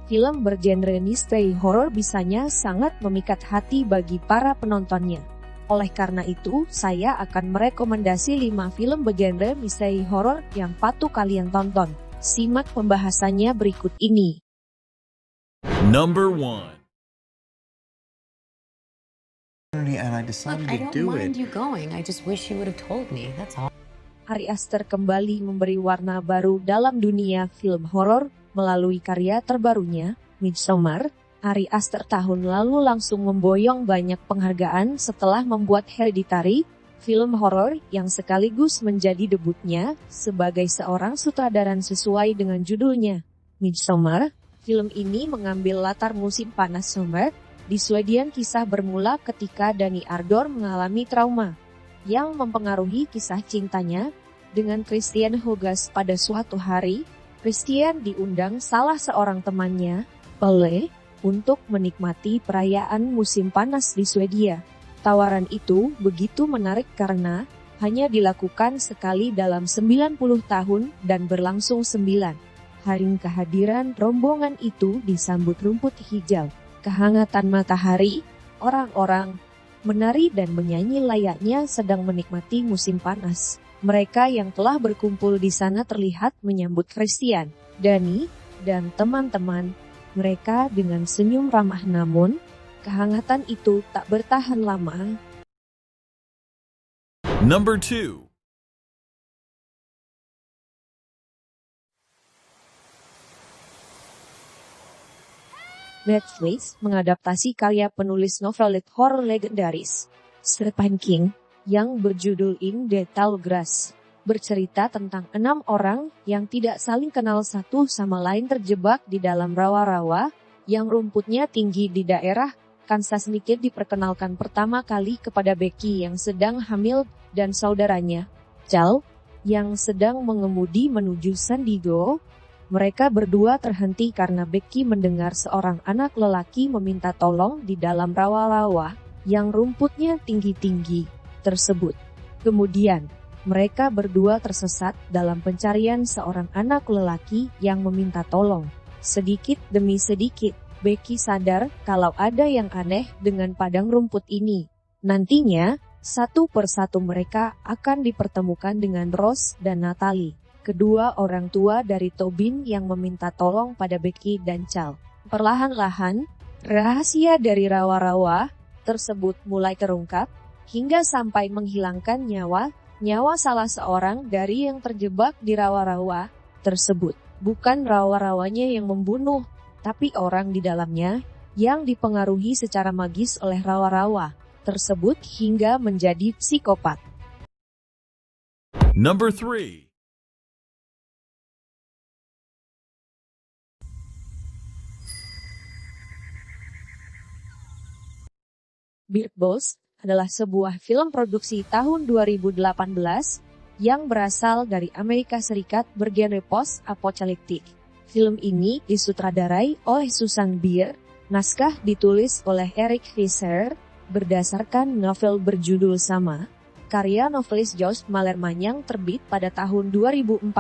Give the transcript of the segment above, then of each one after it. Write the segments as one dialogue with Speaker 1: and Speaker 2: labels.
Speaker 1: film bergenre misteri horor bisanya sangat memikat hati bagi para penontonnya. Oleh karena itu, saya akan merekomendasi 5 film bergenre misteri horor yang patut kalian tonton. Simak pembahasannya berikut ini.
Speaker 2: Number 1.
Speaker 3: And I decided
Speaker 4: Look, I
Speaker 3: to
Speaker 4: don't
Speaker 3: do
Speaker 4: mind
Speaker 3: it.
Speaker 4: you going. I just wish you would have told me. That's all.
Speaker 1: Ari Aster kembali memberi warna baru dalam dunia film horor melalui karya terbarunya, Midsommar. Ari Aster tahun lalu langsung memboyong banyak penghargaan setelah membuat Hereditary, film horor yang sekaligus menjadi debutnya sebagai seorang sutradara sesuai dengan judulnya, Midsommar. Film ini mengambil latar musim panas summer di Swedia. Kisah bermula ketika Dani Ardor mengalami trauma yang mempengaruhi kisah cintanya dengan Christian Hogas. Pada suatu hari, Christian diundang salah seorang temannya, Palle, untuk menikmati perayaan musim panas di Swedia. Tawaran itu begitu menarik karena hanya dilakukan sekali dalam 90 tahun dan berlangsung 9 hari. Kehadiran rombongan itu disambut rumput hijau, kehangatan matahari, orang-orang menari dan menyanyi layaknya sedang menikmati musim panas. Mereka yang telah berkumpul di sana terlihat menyambut Christian, Dani, dan teman-teman mereka dengan senyum ramah, namun kehangatan itu tak bertahan lama.
Speaker 2: Number 2.
Speaker 1: Netflix mengadaptasi karya penulis novel horor legendaris, Stephen King, yang berjudul In the Tall Grass, bercerita tentang 6 orang yang tidak saling kenal satu sama lain terjebak di dalam rawa-rawa yang rumputnya tinggi di daerah Kansas. Nick diperkenalkan pertama kali kepada Becky yang sedang hamil dan saudaranya, Cal, yang sedang mengemudi menuju San Diego. Mereka berdua terhenti karena Becky mendengar seorang anak lelaki meminta tolong di dalam rawa-rawa yang rumputnya tinggi-tinggi tersebut. Kemudian, mereka berdua tersesat dalam pencarian seorang anak lelaki yang meminta tolong. Sedikit demi sedikit, Becky sadar kalau ada yang aneh dengan padang rumput ini. Nantinya, satu persatu mereka akan dipertemukan dengan Rose dan Natalie, kedua orang tua dari Tobin yang meminta tolong pada Becky dan Cal. Perlahan-lahan, rahasia dari rawa-rawa tersebut mulai terungkap, hingga sampai menghilangkan nyawa salah seorang dari yang terjebak di rawa-rawa tersebut. Bukan rawa-rawanya yang membunuh, tapi orang di dalamnya yang dipengaruhi secara magis oleh rawa-rawa tersebut hingga menjadi psikopat.
Speaker 2: Number 3.
Speaker 1: Bird Boss adalah sebuah film produksi tahun 2018 yang berasal dari Amerika Serikat bergenre post-apokaliptik. Film ini disutradarai oleh Susan Bier, naskah ditulis oleh Eric Fisher, berdasarkan novel berjudul sama, karya novelis Josh Malerman yang terbit pada tahun 2014.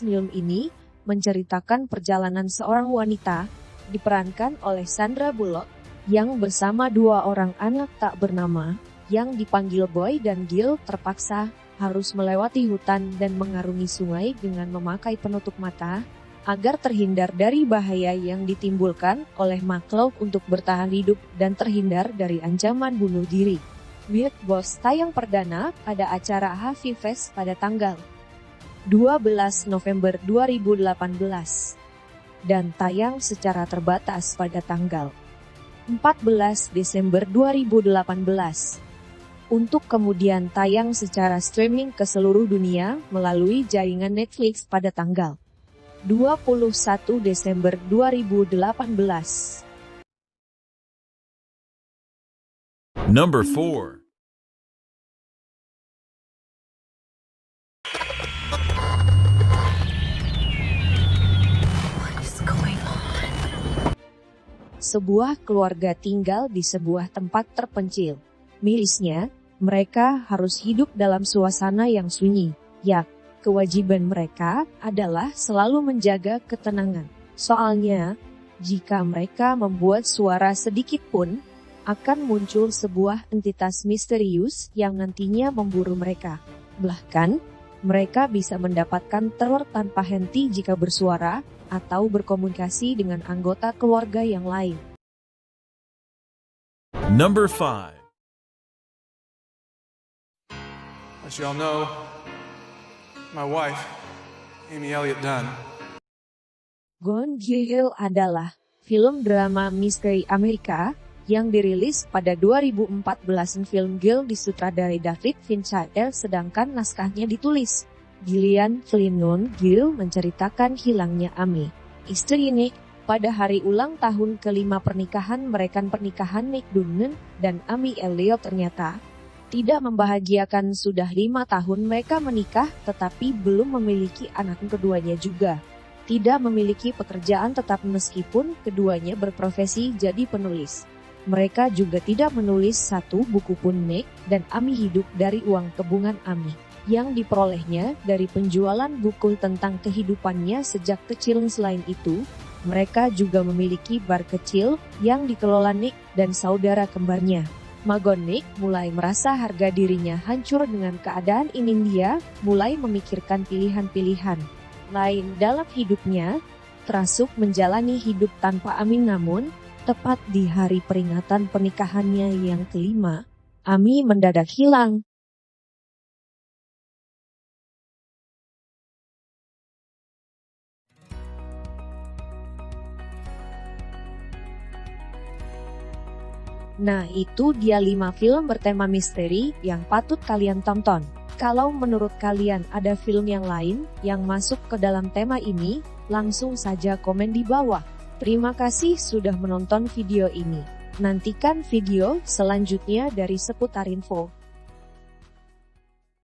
Speaker 1: Film ini menceritakan perjalanan seorang wanita, diperankan oleh Sandra Bullock, yang bersama 2 orang anak tak bernama, yang dipanggil Boy dan Gil, terpaksa harus melewati hutan dan mengarungi sungai dengan memakai penutup mata, agar terhindar dari bahaya yang ditimbulkan oleh makhluk untuk bertahan hidup dan terhindar dari ancaman bunuh diri. Bird Boss tayang perdana pada acara Happy Fest pada tanggal 12 November 2018, dan tayang secara terbatas pada tanggal 14 Desember 2018, untuk kemudian tayang secara streaming ke seluruh dunia melalui jaringan Netflix pada tanggal 21 Desember 2018.
Speaker 2: Number 4.
Speaker 1: Sebuah keluarga tinggal di sebuah tempat terpencil. Mirisnya, mereka harus hidup dalam suasana yang sunyi. Ya, kewajiban mereka adalah selalu menjaga ketenangan. Soalnya, Jika mereka membuat suara sedikit pun, akan muncul sebuah entitas misterius yang nantinya memburu mereka. Bahkan, mereka bisa mendapatkan teror tanpa henti jika bersuara atau berkomunikasi dengan anggota keluarga yang lain.
Speaker 2: Number 5.
Speaker 5: As you all know, my wife, Amy Elliott Dunn,
Speaker 1: Gone Girl adalah film drama misteri Amerika yang dirilis pada 2014. Film Girl disutradarai David Fincher, sedangkan naskahnya ditulis Gillian Flynn. Girl menceritakan hilangnya Amy, istri Nick, pada hari ulang tahun ke-5 pernikahan mereka. Pernikahan Nick Dunn dan Amy Elliott ternyata tidak membahagiakan. Sudah 5 tahun mereka menikah, tetapi belum memiliki anak. Keduanya juga tidak memiliki pekerjaan tetap meskipun keduanya berprofesi jadi penulis. Mereka juga tidak menulis satu buku pun. Nick dan Amy hidup dari uang tabungan Amy yang diperolehnya dari penjualan buku tentang kehidupannya sejak kecil. Selain itu, mereka juga memiliki bar kecil yang dikelola Nick dan saudara kembarnya. Magon Nick mulai merasa harga dirinya hancur dengan keadaan ini. Dia mulai memikirkan pilihan-pilihan lain dalam hidupnya, termasuk menjalani hidup tanpa Amy. Namun, tepat di hari peringatan pernikahannya yang ke-5, Amy mendadak hilang. Nah, itu dia 5 film bertema misteri yang patut kalian tonton. Kalau menurut kalian ada film yang lain yang masuk ke dalam tema ini, langsung saja komen di bawah. Terima kasih sudah menonton video ini. Nantikan video selanjutnya dari Seputar Info.